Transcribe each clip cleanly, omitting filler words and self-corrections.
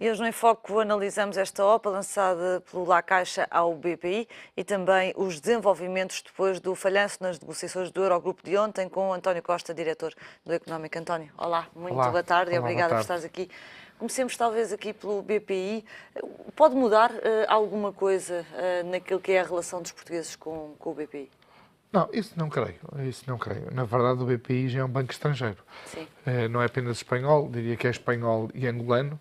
E hoje no Enfoque analisamos esta OPA lançada pelo La Caixa ao BPI e também os desenvolvimentos depois do falhanço nas negociações do Eurogrupo de ontem com António Costa, diretor do Económico. António, olá, muito Olá, boa tarde e olá, boa obrigada por tarde. estares aqui. Comecemos talvez aqui pelo BPI. Pode mudar alguma coisa naquilo que é a relação dos portugueses com o BPI? Não, isso não creio, isso não creio. Na verdade, o BPI já é um banco estrangeiro. Sim. Não é apenas espanhol, diria que é espanhol e angolano,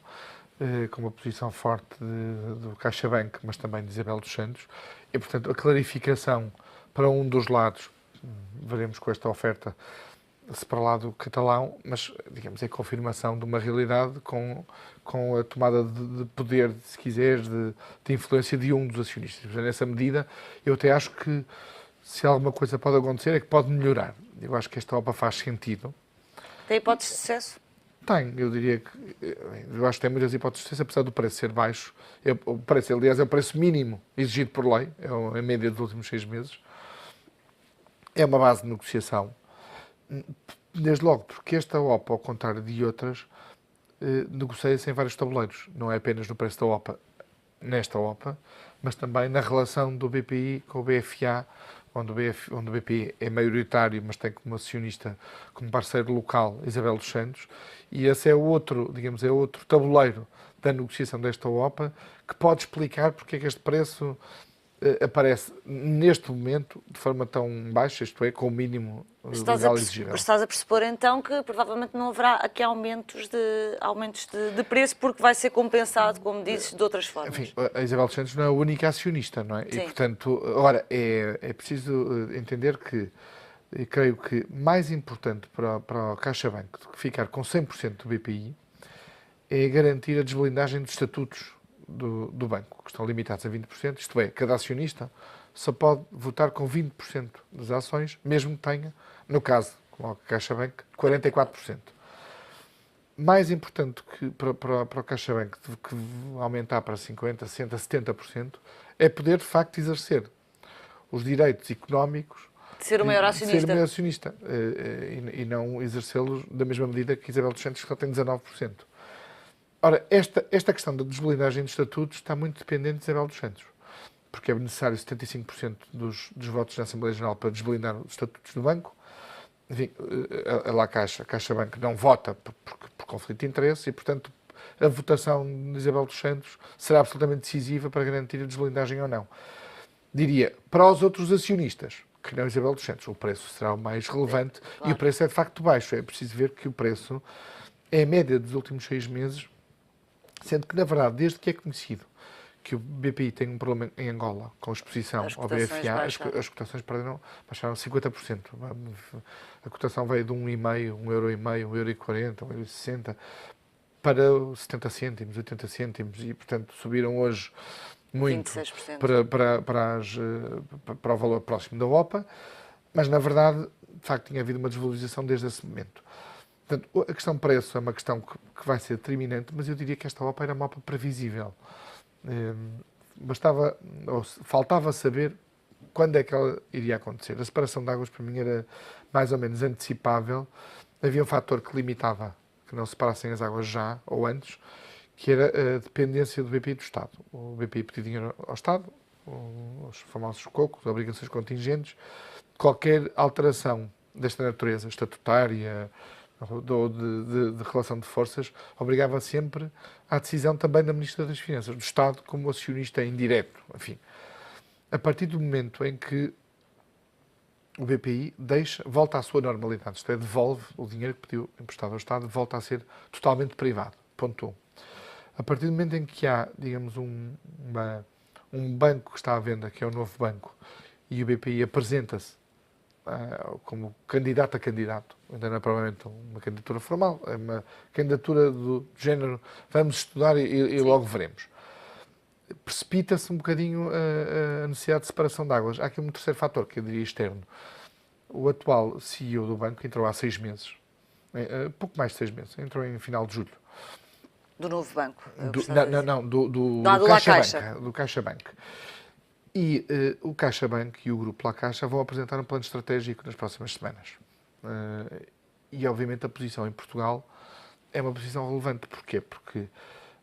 com uma posição forte do CaixaBank, mas também de Isabel dos Santos. E, portanto, a clarificação para um dos lados, veremos com esta oferta, se para lá do catalão, mas, digamos, é confirmação de uma realidade com a tomada de poder, se quiseres, de influência de um dos acionistas. Portanto, nessa medida, eu até acho que se alguma coisa pode acontecer é que pode melhorar. Eu acho que esta OPA faz sentido. Tem hipótese de sucesso? Tem, eu diria que... Eu acho que tem muitas hipóteses de sucesso, apesar do preço ser baixo. O preço, aliás, é o preço mínimo exigido por lei, é a média dos últimos 6 meses. É uma base de negociação. Desde logo, porque esta OPA, ao contrário de outras, negocia-se em vários tabuleiros. Não é apenas no preço da OPA, nesta OPA, mas também na relação do BPI com o BFA, onde o BPI é maioritário, mas tem como acionista, como parceiro local, Isabel dos Santos, e esse é outro, digamos, é outro tabuleiro da negociação desta OPA, que pode explicar porque é que este preço aparece neste momento de forma tão baixa, isto é, com o mínimo legal exigível. Estás a pressupor então que provavelmente não haverá aqui aumentos de preço porque vai ser compensado, como dizes, de outras formas. Enfim, a Isabel dos Santos não é a única acionista, não é? Sim. E, portanto, agora, é preciso entender que, eu creio que mais importante para o CaixaBank do que ficar com 100% do BPI é garantir a desblindagem dos estatutos do banco, que estão limitados a 20%, isto é, cada acionista só pode votar com 20% das ações, mesmo que tenha, no caso, como a CaixaBank, 44%. Mais importante que para o CaixaBank, que aumentar para 50%, 60%, 70%, é poder, de facto, exercer os direitos económicos De ser o maior acionista. de ser o maior acionista e não exercê-los da mesma medida que Isabel dos Santos, que só tem 19%. Ora, esta questão da desblindagem de estatutos está muito dependente de Isabel dos Santos, porque é necessário 75% dos votos na Assembleia Geral para desblindar os estatutos do banco. Enfim, a CaixaBank não vota por conflito de interesse e, portanto, a votação de Isabel dos Santos será absolutamente decisiva para garantir a desblindagem ou não. Diria, para os outros acionistas, que não Isabel dos Santos, o preço será o mais relevante. Claro. E o preço é de facto baixo. É preciso ver que o preço é a média dos últimos 6 meses, sendo que, na verdade, desde que é conhecido que o BPI tem um problema em Angola com a exposição ao BFA, as cotações baixaram 50%. A cotação veio de 1,5, 1,5€, 1,40€, 1,60€, para 70 cêntimos, 80 cêntimos, e, portanto, subiram hoje muito para o valor próximo da OPA, mas, na verdade, de facto, tinha havido uma desvalorização desde esse momento. Portanto, a questão preço é uma questão que vai ser determinante, mas eu diria que esta OPA era uma OPA previsível. Faltava saber quando é que ela iria acontecer. A separação de águas, para mim, era mais ou menos antecipável. Havia um fator que limitava que não separassem as águas já ou antes, que era a dependência do BPI do Estado. O BPI pedia dinheiro ao Estado, os famosos cocos, obrigações contingentes. Qualquer alteração desta natureza, estatutária, ou de relação de forças, obrigava sempre à decisão também da Ministra das Finanças, do Estado, como acionista indireto. Enfim, a partir do momento em que o BPI volta à sua normalidade, isto é, devolve o dinheiro que pediu emprestado ao Estado, volta a ser totalmente privado. Ponto 1. A partir do momento em que há, digamos, um banco que está à venda, que é o Novo Banco, e o BPI apresenta-se como candidato a candidato, ainda não é provavelmente uma candidatura formal, é uma candidatura do género vamos estudar e logo veremos. Precipita-se um bocadinho a necessidade de separação de águas. Há aqui um terceiro fator, que eu diria externo. O atual CEO do banco entrou há 6 meses, pouco mais de 6 meses, entrou em final de julho. Do Novo Banco? Do CaixaBank. E o CaixaBank e o Grupo La Caixa vão apresentar um plano estratégico nas próximas semanas. E, obviamente, a posição em Portugal é uma posição relevante. Porquê? Porque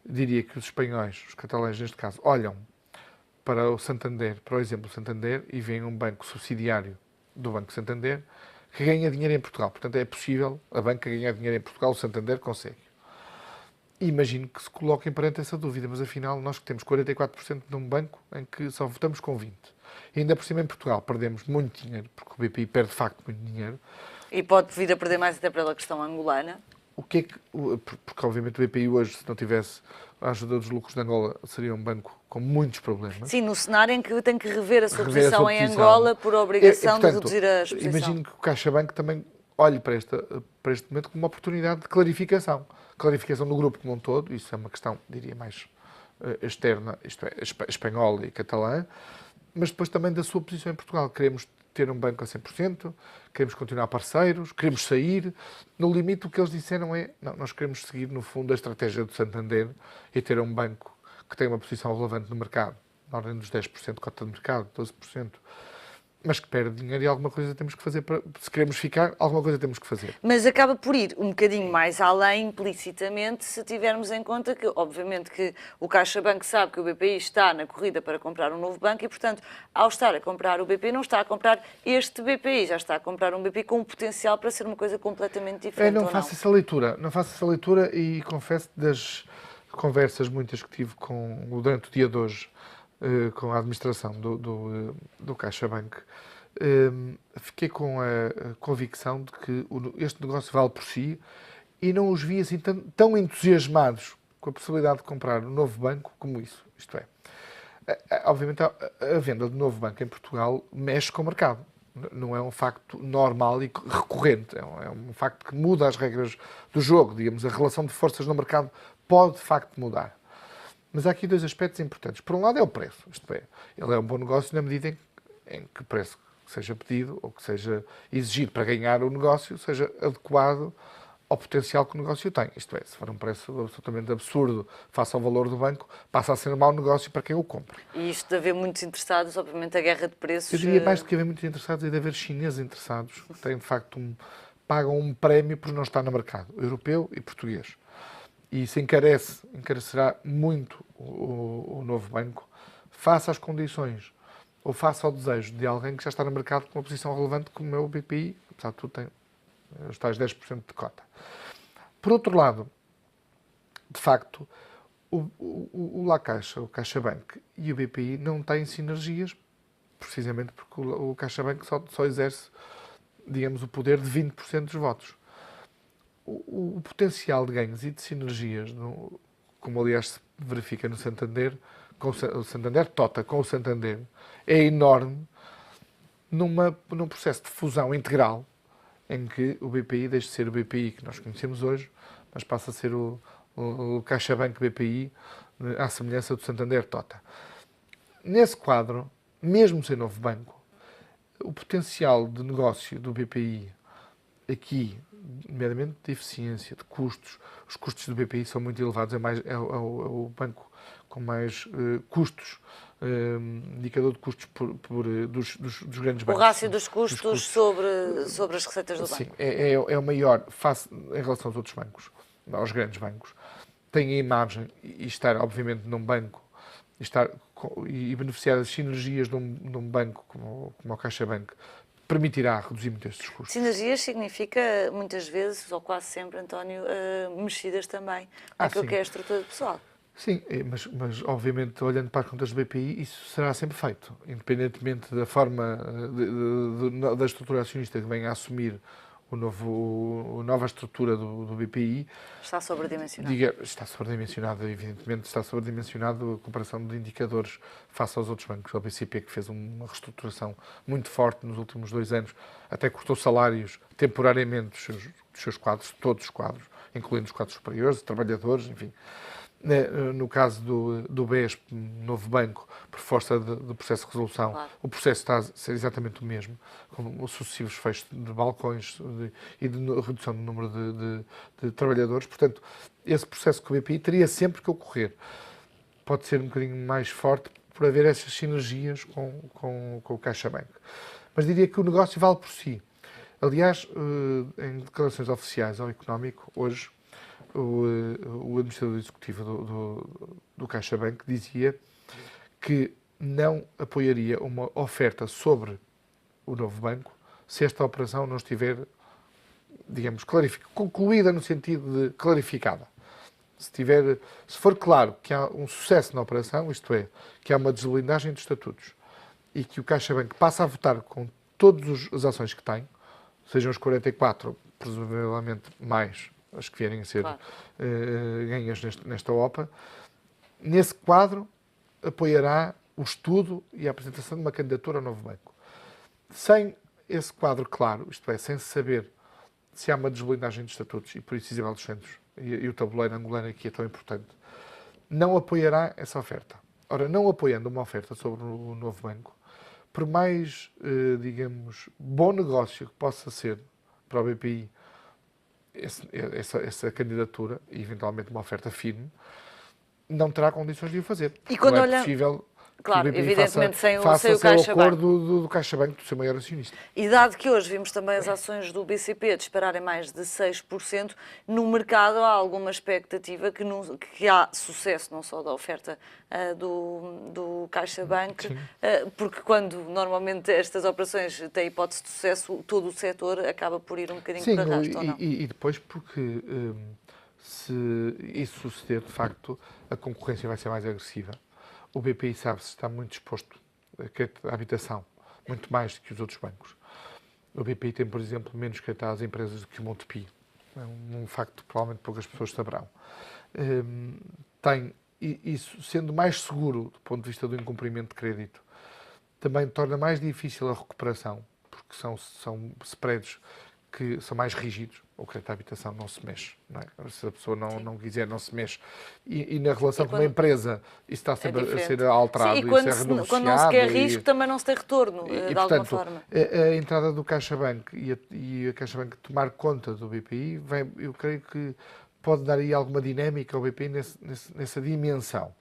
diria que os espanhóis, os catalães neste caso, olham para o Santander, para o exemplo do Santander, e veem um banco subsidiário do Banco Santander que ganha dinheiro em Portugal. Portanto, é possível a banca ganhar dinheiro em Portugal, o Santander consegue. E imagino que se coloquem perante essa dúvida, mas afinal nós que temos 44% de um banco em que só votamos com 20%. E ainda por cima em Portugal perdemos muito dinheiro, porque o BPI perde de facto muito dinheiro. E pode vir a perder mais até pela questão angolana. O que é que, porque obviamente o BPI hoje, se não tivesse a ajuda dos lucros de Angola, seria um banco com muitos problemas. Sim, no cenário em que tem que rever a sua Rever a posição sua em posição. Angola por obrigação Portanto, de reduzir a exposição. imagino que o CaixaBank também olhe para este momento como uma oportunidade de clarificação. Clarificação do grupo como um todo, isso é uma questão, diria, mais externa, isto é, espanhola e catalã, mas depois também da sua posição em Portugal. Queremos ter um banco a 100%, queremos continuar parceiros, queremos sair. No limite, o que eles disseram é, não, nós queremos seguir, no fundo, a estratégia do Santander e ter um banco que tem uma posição relevante no mercado, na ordem dos 10% de cota de mercado, 12%, mas que perde dinheiro e alguma coisa temos que fazer para, se queremos ficar, alguma coisa temos que fazer. Mas acaba por ir um bocadinho mais além, implicitamente, se tivermos em conta que, obviamente, que o CaixaBank sabe que o BPI está na corrida para comprar um novo banco e, portanto, ao estar a comprar o BPI, não está a comprar este BPI, já está a comprar um BPI com um potencial para ser uma coisa completamente diferente. Não faço essa leitura e confesso das conversas muitas que tive durante o dia de hoje com a administração do CaixaBank, fiquei com a convicção de que este negócio vale por si e não os vi assim tão entusiasmados com a possibilidade de comprar um novo banco como isso. Isto é, obviamente a venda de novo banco em Portugal mexe com o mercado. Não é um facto normal e recorrente, é um facto que muda as regras do jogo, digamos, a relação de forças no mercado pode de facto mudar. Mas há aqui dois aspectos importantes. Por um lado é o preço, isto é, ele é um bom negócio na medida em que o preço que seja pedido ou que seja exigido para ganhar o negócio seja adequado ao potencial que o negócio tem. Isto é, se for um preço absolutamente absurdo face ao valor do banco, passa a ser um mau negócio para quem o compra. E isto de haver muitos interessados, obviamente a guerra de preços... Eu diria mais do que haver muitos interessados e de haver chineses interessados que têm de facto pagam um prémio por não estar no mercado, europeu e português. E isso encarecerá muito o novo banco, face às condições ou face ao desejo de alguém que já está no mercado com uma posição relevante como é o BPI, apesar de tudo tem os tais 10% de cota. Por outro lado, de facto, o La Caixa, o CaixaBank e o BPI não têm sinergias, precisamente porque o CaixaBank só exerce, digamos, o poder de 20% dos votos. O potencial de ganhos e de sinergias, como aliás se verifica no Santander, com o Santander Tota com o Santander, é enorme num processo de fusão integral em que o BPI deixa de ser o BPI que nós conhecemos hoje, mas passa a ser o CaixaBank BPI, à semelhança do Santander Tota. Nesse quadro, mesmo sem novo banco, o potencial de negócio do BPI aqui, nomeadamente de eficiência, de custos, os custos do BPI são muito elevados, é o banco com mais custos, indicador de custos dos grandes bancos. O rácio dos custos sobre as receitas do banco. Sim, é o maior face em relação aos outros bancos, aos grandes bancos. Tem a imagem e estar, obviamente, num banco e beneficiar das sinergias de um banco como o CaixaBank permitirá reduzir muito estes custos. Sinergias significa, muitas vezes, ou quase sempre, António, mexidas também naquilo que é a estrutura pessoal. Sim, mas obviamente, olhando para as contas do BPI, isso será sempre feito, independentemente da forma da estrutura acionista que venha a assumir a nova estrutura do BPI. Está sobredimensionado. Está sobredimensionado, evidentemente, está sobredimensionado a comparação de indicadores face aos outros bancos. O BCP, que fez uma reestruturação muito forte nos últimos 2 anos, até cortou salários temporariamente dos seus quadros, todos os quadros, incluindo os quadros superiores, trabalhadores, enfim. No caso do BES, novo banco, por força do processo de resolução, claro, o processo está a ser exatamente o mesmo, com os sucessivos fechos de balcões e de redução do número de trabalhadores. Portanto, esse processo com o BPI teria sempre que ocorrer. Pode ser um bocadinho mais forte por haver essas sinergias com o CaixaBank. Mas diria que o negócio vale por si. Aliás, em declarações oficiais ao Económico, hoje, o administrador executivo do CaixaBank dizia que não apoiaria uma oferta sobre o novo banco se esta operação não estiver, digamos, concluída no sentido de clarificada. Se for claro que há um sucesso na operação, isto é, que há uma desblindagem dos estatutos e que o CaixaBank passa a votar com todas as ações que tem, sejam os 44, presumivelmente mais as que vierem a ser ganhas nesta OPA, nesse quadro apoiará o estudo e a apresentação de uma candidatura ao novo banco. Sem esse quadro claro, isto é, sem saber se há uma desblindagem de estatutos, e por isso Isabel dos Santos e o tabuleiro angolano aqui é tão importante, não apoiará essa oferta. Ora, não apoiando uma oferta sobre o novo banco, por mais, digamos, bom negócio que possa ser para o BPI essa candidatura, e eventualmente uma oferta firme, não terá condições de o fazer. E quando não é possível claro, que o BPI evidentemente faça sem o CaixaBank. acordo do CaixaBank do seu maior acionista. E dado que hoje vimos também as ações do BCP dispararem mais de 6%, no mercado há alguma expectativa que há sucesso não só da oferta do CaixaBank, porque quando normalmente estas operações têm hipótese de sucesso, todo o setor acaba por ir um bocadinho para arrasto, ou não? E depois porque se isso suceder, de facto, a concorrência vai ser mais agressiva. O BPI sabe-se está muito disposto a crédito à habitação, muito mais do que os outros bancos. O BPI tem, por exemplo, menos crédito às empresas do que o Montepio. É um facto que provavelmente poucas pessoas saberão. Tem isso, sendo mais seguro do ponto de vista do incumprimento de crédito, também torna mais difícil a recuperação, porque são spreads que são mais rígidos. O crédito à habitação não se mexe, não é? Se a pessoa não quiser, não se mexe. E na relação com uma empresa, isso está sempre a ser alterado. Sim, e quando não se quer risco, também não se tem retorno, de alguma forma. A entrada do CaixaBank e a CaixaBank tomar conta do BPI, eu creio que pode dar aí alguma dinâmica ao BPI nessa dimensão.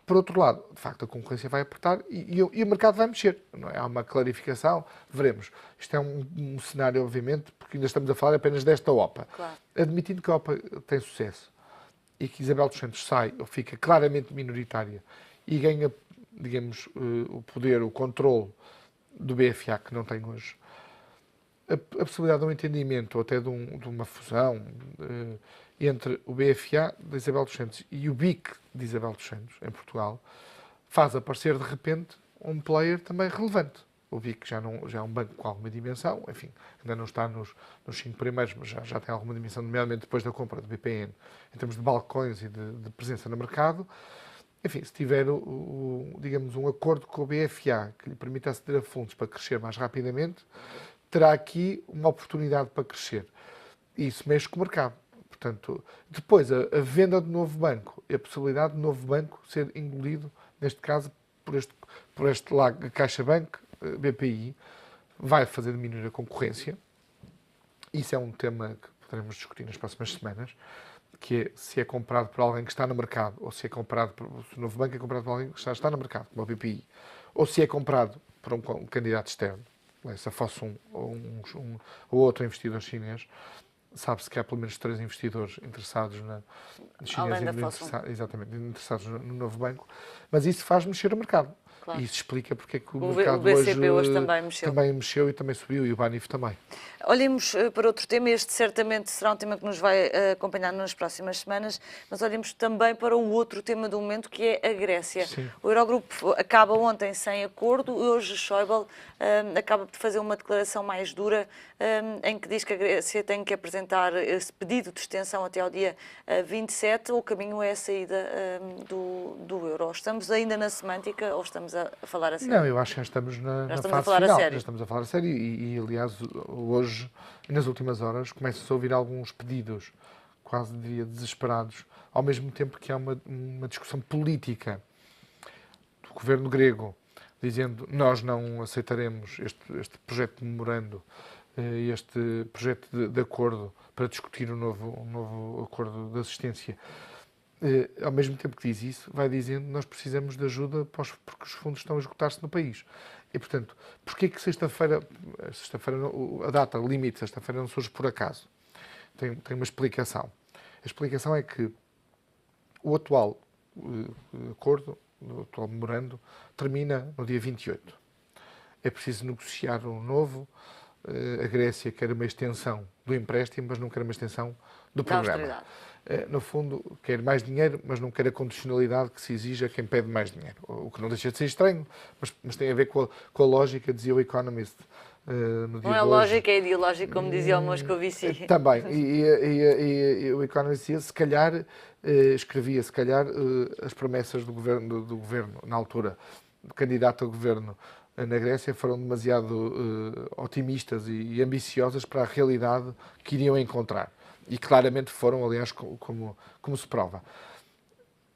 Por outro lado, de facto, a concorrência vai apertar e o mercado vai mexer. Não é? Há uma clarificação, veremos. Isto é um cenário, obviamente, porque ainda estamos a falar apenas desta OPA. Claro. Admitindo que a OPA tem sucesso e que Isabel dos Santos sai ou fica claramente minoritária e ganha, digamos, o poder, o controle do BFA, que não tem hoje, a possibilidade de um entendimento ou até de uma fusão entre o BFA de Isabel dos Santos e o BIC de Isabel dos Santos, em Portugal, faz aparecer de repente um player também relevante. O BIC já é um banco com alguma dimensão, enfim, ainda não está nos 5 primeiros, mas já tem alguma dimensão, nomeadamente depois da compra do BPN, em termos de balcões e de presença no mercado. Enfim, se tiver, digamos, um acordo com o BFA que lhe permita aceder a fundos para crescer mais rapidamente, terá aqui uma oportunidade para crescer. E isso mexe com o mercado. Portanto, depois, a venda do novo banco e a possibilidade do novo banco ser engolido, neste caso, por este CaixaBank, BPI, vai fazer diminuir a concorrência. Isso é um tema que poderemos discutir nas próximas semanas, que é se é comprado por alguém que está no mercado, ou se o novo banco é comprado por alguém que está no mercado, como o BPI, ou se é comprado por um candidato externo, se a Fosun ou outro investidor chinês. Sabe-se que há pelo menos 3 investidores interessados na China, exatamente, interessados no novo banco, mas isso faz mexer o mercado. Claro. E isso explica porque é que o mercado hoje também mexeu e também subiu, e o Banif também. Olhemos para outro tema, este certamente será um tema que nos vai acompanhar nas próximas semanas, mas olhemos também para o outro tema do momento, que é a Grécia. Sim. O Eurogrupo acaba ontem sem acordo, hoje Schäuble acaba de fazer uma declaração mais dura, em que diz que a Grécia tem que apresentar esse pedido de extensão até ao dia 27, o caminho é a saída do euro. Estamos ainda na semântica ou estamos a falar a sério? Não, eu acho que já estamos na fase final. Já estamos a falar a sério e aliás, hoje, nas últimas horas, começa-se a ouvir alguns pedidos, quase diria desesperados, ao mesmo tempo que há uma discussão política do governo grego, dizendo nós não aceitaremos este projeto de memorando, este projeto de acordo para discutir um novo acordo de assistência. Ao mesmo tempo que diz isso, vai dizendo que nós precisamos de ajuda porque os fundos estão a esgotar-se no país. E, portanto, porquê que sexta-feira, a data limite, sexta-feira não surge por acaso? Tem uma explicação. A explicação é que o atual acordo, o atual memorando, termina no dia 28. É preciso negociar um novo. A Grécia quer uma extensão do empréstimo, mas não quer uma extensão do programa. No fundo, quer mais dinheiro, mas não quer a condicionalidade que se exige a quem pede mais dinheiro. O que não deixa de ser estranho, mas tem a ver com a lógica, dizia o Economist. Não é lógica, é ideológico, como dizia o Moscovici. Também. E o Economist dizia, se calhar, escrevia, se calhar, as promessas do governo, na altura, do candidato a governo na Grécia, foram demasiado otimistas e ambiciosas para a realidade que iriam encontrar. E claramente foram, aliás, como se prova.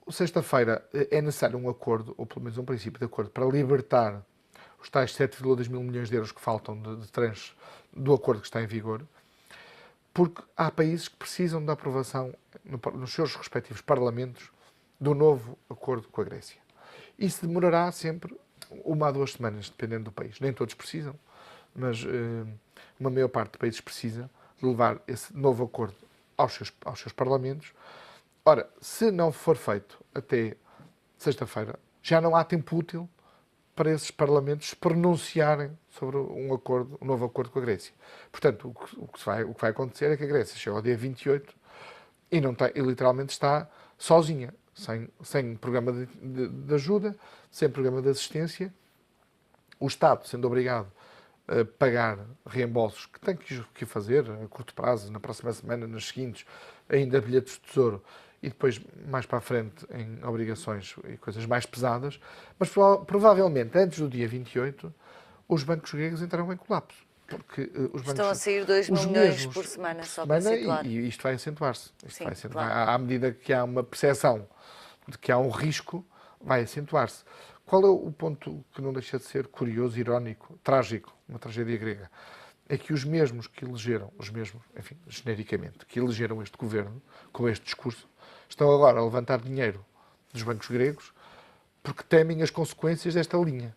Sexta-feira é necessário um acordo, ou pelo menos um princípio de acordo, para libertar os tais 7,2 mil milhões de euros que faltam de tranches do acordo que está em vigor, porque há países que precisam da aprovação nos seus respectivos parlamentos do novo acordo com a Grécia. Isso demorará sempre 1 a 2 semanas, dependendo do país. Nem todos precisam, mas uma maior parte de países precisa de levar esse novo acordo aos seus parlamentos. Ora, se não for feito até sexta-feira, já não há tempo útil para esses parlamentos se pronunciarem sobre um novo acordo com a Grécia. Portanto, o que vai acontecer é que a Grécia chega ao dia 28 e, e literalmente está sozinha, sem programa de ajuda, sem programa de assistência. O Estado sendo obrigado a pagar reembolsos que tem que fazer a curto prazo, na próxima semana, nas seguintes, ainda bilhetes de tesouro e depois, mais para a frente, em obrigações e coisas mais pesadas. Mas provavelmente, antes do dia 28, os bancos gregos entrarão em colapso. Porque os bancos estão a sair 2 mil milhões por semana, só para situar. E isto vai acentuar-se. Claro. À medida que há uma percepção de que há um risco, vai acentuar-se. Qual é o ponto que não deixa de ser curioso, irónico, trágico, uma tragédia grega? É que os mesmos que elegeram, enfim, genericamente, que elegeram este governo, com este discurso, estão agora a levantar dinheiro dos bancos gregos porque temem as consequências desta linha.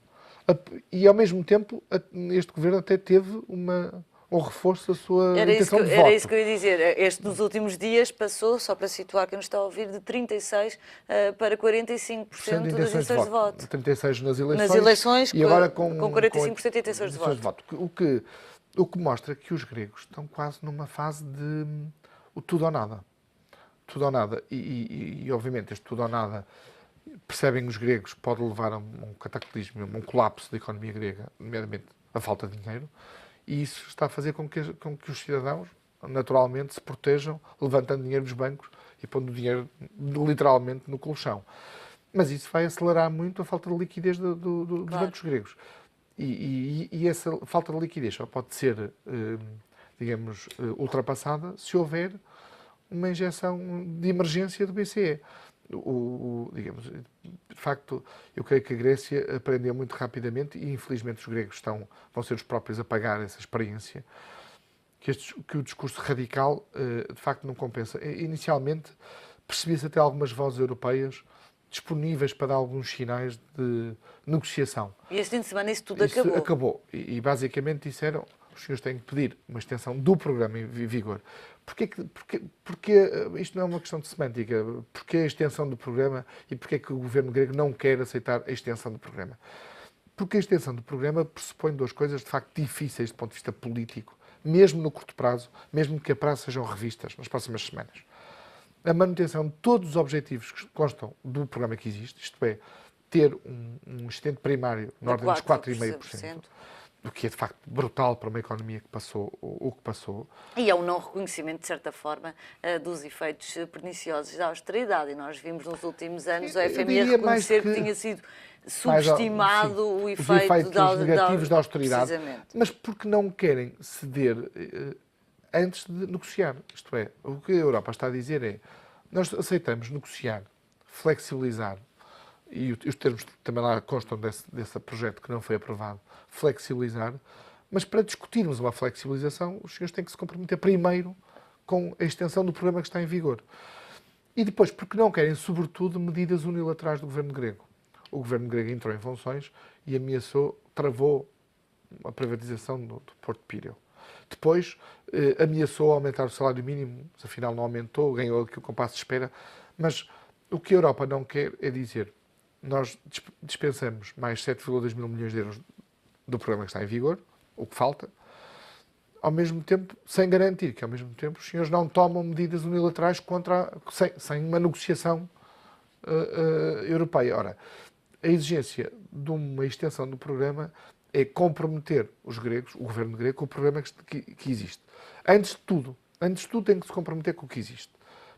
E, ao mesmo tempo, este governo até teve um reforço da sua intenção de voto. Era isso que eu ia dizer. Este, nos últimos dias, passou, só para situar quem nos está a ouvir, de 36% para 45% das intenções de voto. 36% nas eleições e agora com 45% de intenções de voto. O que mostra que os gregos estão quase numa fase de o tudo ou nada. Tudo ou nada. E obviamente, este tudo ou nada, percebem os gregos, pode levar a um cataclismo, a um colapso da economia grega, nomeadamente a falta de dinheiro, e isso está a fazer com que os cidadãos, naturalmente, se protejam, levantando dinheiro dos bancos e pondo o dinheiro, literalmente, no colchão. Mas isso vai acelerar muito a falta de liquidez dos bancos gregos. E essa falta de liquidez só pode ser, digamos, ultrapassada se houver uma injeção de emergência do BCE. Digamos, de facto, eu creio que a Grécia aprendeu muito rapidamente e, infelizmente, os gregos vão ser os próprios a pagar essa experiência, que o discurso radical, de facto, não compensa. Inicialmente, percebia-se até algumas vozes europeias disponíveis para dar alguns sinais de negociação. E este fim de semana isso tudo acabou. E basicamente disseram, os senhores têm que pedir uma extensão do programa em vigor. Porque isto não é uma questão de semântica. Porquê a extensão do programa e porquê é que o governo grego não quer aceitar a extensão do programa? Porque a extensão do programa pressupõe duas coisas de facto difíceis do ponto de vista político, mesmo no curto prazo, mesmo que a prazo sejam revistas nas próximas semanas. A manutenção de todos os objetivos que constam do programa que existe, isto é, ter um excedente primário na ordem dos 4,5%, o que é de facto brutal para uma economia que passou o que passou. E é um não reconhecimento, de certa forma, dos efeitos perniciosos da austeridade. E nós vimos nos últimos anos o FMI reconhecer que tinha sido subestimado o efeito negativos da austeridade. Mas porque não querem ceder antes de negociar. Isto é, o que a Europa está a dizer é, nós aceitamos negociar, flexibilizar, e os termos também lá constam desse projeto que não foi aprovado, flexibilizar, mas para discutirmos uma flexibilização, os senhores têm que se comprometer primeiro com a extensão do programa que está em vigor. E depois, porque não querem, sobretudo, medidas unilaterais do governo grego. O governo grego entrou em funções e travou a privatização do Porto de Pireu. Depois ameaçou aumentar o salário mínimo, mas afinal não aumentou, ganhou aquilo com passo de espera. Mas o que a Europa não quer é dizer nós dispensamos mais 7,2 mil milhões de euros do programa que está em vigor, o que falta, ao mesmo tempo, sem garantir que, ao mesmo tempo, os senhores não tomam medidas unilaterais sem uma negociação europeia. Ora, a exigência de uma extensão do programa é comprometer os gregos, o governo grego, com o programa que existe. Antes de tudo tem que se comprometer com o que existe.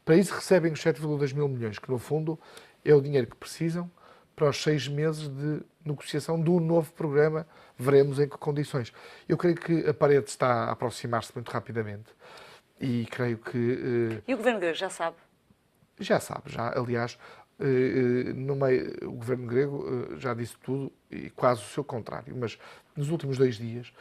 Para isso recebem os 7,2 mil milhões, que no fundo é o dinheiro que precisam para os 6 meses de negociação do novo programa. Veremos em que condições. Eu creio que a parede está a aproximar-se muito rapidamente e creio que... E o governo grego já sabe? Já sabe, já. Aliás, no meio, o governo grego já disse tudo e quase o seu contrário. Mas nos últimos 2 dias,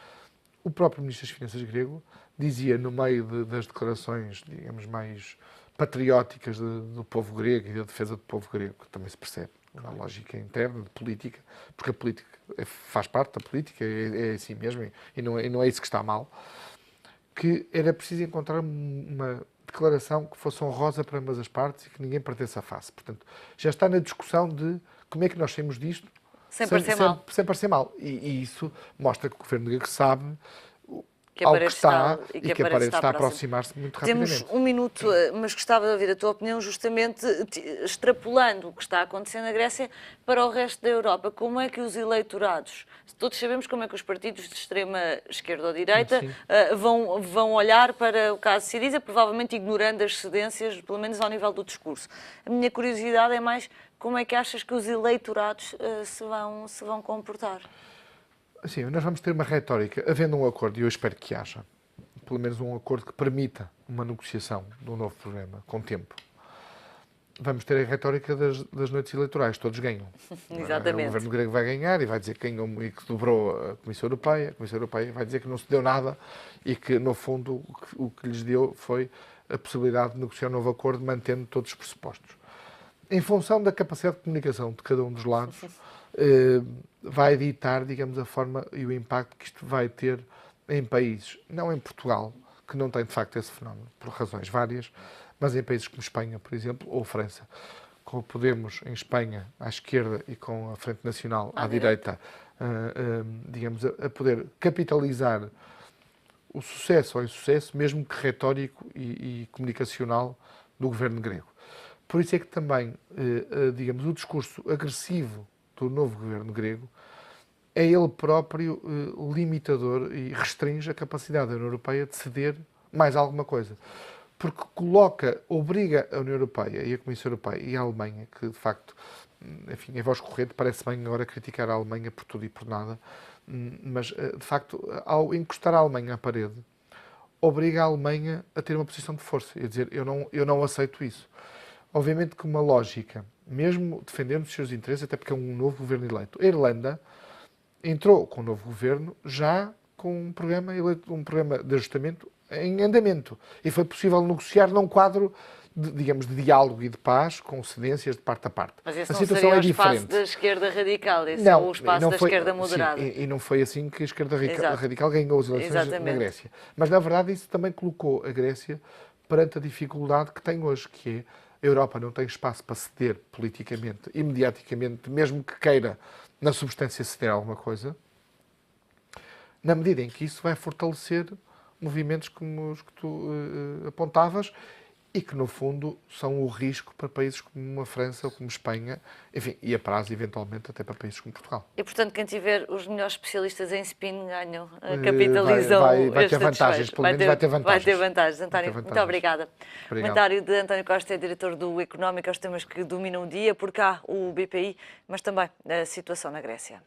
o próprio Ministro das Finanças grego dizia, no meio das declarações, digamos, mais patrióticas do povo grego e da defesa do povo grego, que também se percebe uma lógica interna de política, porque a política faz parte da política, é assim mesmo, e não é isso que está mal, que era preciso encontrar uma declaração que fosse honrosa para ambas as partes e que ninguém perdesse a face. Portanto, já está na discussão de como é que nós saímos disto sem parecer mal. Sem parecer mal. E isso mostra que o governo grego sabe que ao que está e que a parede está a aproximar-se muito rapidamente. Temos 1 minuto, mas gostava de ouvir a tua opinião, justamente extrapolando o que está acontecendo na Grécia para o resto da Europa. Como é que os eleitorados, todos sabemos como é que os partidos de extrema esquerda ou direita vão olhar para o caso de Syriza, provavelmente ignorando as cedências, pelo menos ao nível do discurso. A minha curiosidade é mais como é que achas que os eleitorados se vão comportar? Sim, nós vamos ter uma retórica, havendo um acordo, e eu espero que haja, pelo menos um acordo que permita uma negociação de um novo programa, com tempo. Vamos ter a retórica das noites eleitorais, todos ganham. Exatamente. O governo grego vai ganhar e vai dizer que ganhou e que dobrou a Comissão Europeia vai dizer que não se deu nada e que, no fundo, o que lhes deu foi a possibilidade de negociar um novo acordo, mantendo todos os pressupostos. Em função da capacidade de comunicação de cada um dos lados, vai ditar, digamos, a forma e o impacto que isto vai ter em países, não em Portugal, que não tem de facto esse fenómeno, por razões várias, mas em países como Espanha, por exemplo, ou França, com o Podemos em Espanha à esquerda e com a Frente Nacional à direita, digamos, a poder capitalizar o sucesso ou insucesso, mesmo que retórico e comunicacional, do governo grego. Por isso é que também, digamos, o discurso agressivo do novo governo grego é ele próprio limitador e restringe a capacidade da União Europeia de ceder mais alguma coisa. Porque obriga a União Europeia e a Comissão Europeia e a Alemanha, que de facto, enfim, em voz corrente, parece bem agora criticar a Alemanha por tudo e por nada, mas de facto, ao encostar a Alemanha à parede, obriga a Alemanha a ter uma posição de força e a dizer, eu não aceito isso. Obviamente que uma lógica, mesmo defendendo os seus interesses, até porque é um novo governo eleito. A Irlanda entrou com o novo governo já com um programa de ajustamento em andamento. E foi possível negociar num quadro, digamos, de diálogo e de paz, com cedências de parte a parte. Mas esse a não situação seria é o espaço diferente. da esquerda radical, esse é o espaço da esquerda moderada. Sim, e não foi assim que a esquerda radical ganhou as eleições na Grécia. Mas, na verdade, isso também colocou a Grécia perante a dificuldade que tem hoje, que é a Europa não tem espaço para ceder politicamente e mediaticamente, mesmo que queira, na substância, ceder alguma coisa, na medida em que isso vai fortalecer movimentos como os que tu apontavas e que, no fundo, são o risco para países como a França ou como a Espanha, enfim, e a prazo, eventualmente, até para países como Portugal. E, portanto, quem tiver os melhores especialistas em spin ganham, capitalizam vai ter vantagens, pelo menos vai ter vantagens. Vai ter vantagens. António, muito obrigada. Obrigado. Comentário de António Costa, é diretor do Económico, aos temas que dominam o dia, por cá o BPI, mas também a situação na Grécia.